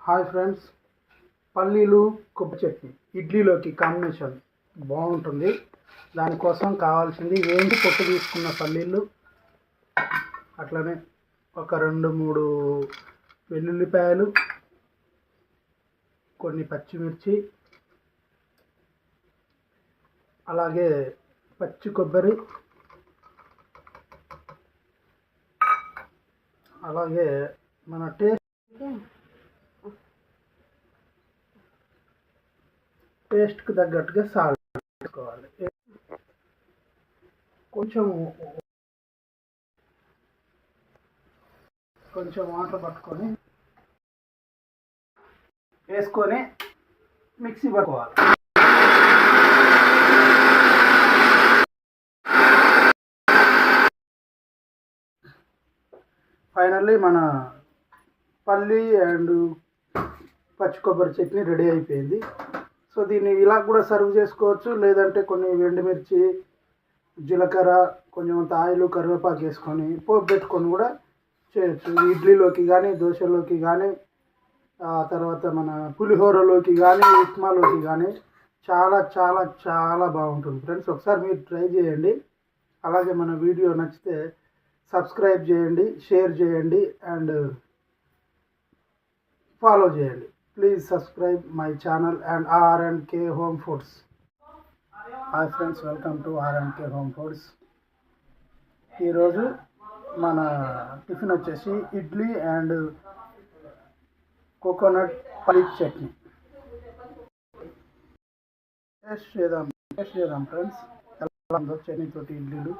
Hi friends, పల్లీలు కొబ్బరి చట్నీ ఇడ్లీలోకి కాంబినేషన్ బాగుంటుంది. దానికోసం కావాల్సింది వేయించి పొట్టు తీసుకున్న పల్లీలు, అట్లనే ఒక 2-3 వెల్లుల్లిపాయలు, కొన్ని పచ్చిమిర్చి, అలాగే పచ్చి కొబ్బరి, అలాగే మన టేస్ట్కి తగ్గట్టుగా సాల్ట్ వేసుకోవాలి. కొంచెం వాటర్ పట్టుకొని వేసుకొని మిక్సీ పట్టుకోవాలి. ఫైనల్లీ మన పల్లి అండ్ పచ్చి కొబ్బరి చట్నీ రెడీ అయిపోయింది. సో దీన్ని ఇలా కూడా సర్వ్ చేసుకోవచ్చు, లేదంటే కొన్ని ఎండుమిర్చి, జీలకర్ర, కొంచెం ఆయిల్, కరివేపాకు వేసుకొని పోపు పెట్టుకొని కూడా చేయొచ్చు. ఇడ్లీలోకి కానీ, దోశలోకి కానీ, తర్వాత మన పులిహోరలోకి కానీ, ఉప్మాలోకి కానీ చాలా చాలా చాలా బాగుంటుంది ఫ్రెండ్స్. ఒకసారి మీరు ట్రై చేయండి. అలాగే మన వీడియో నచ్చితే సబ్స్క్రైబ్ చేయండి, షేర్ చేయండి అండ్ ఫాలో చేయండి. Please subscribe my channel and R&K home foods. Hi friends, welcome to R&K home foods. ఈరోజు మన టిఫిన్ వచ్చేసి ఇడ్లీ అండ్ కోకోనట్ పల్లి చట్నీ. టేస్ట్ చేద్దాం ఫ్రెండ్స్, ఎలా ఉందో చట్నీతోటి ఇడ్లీలు.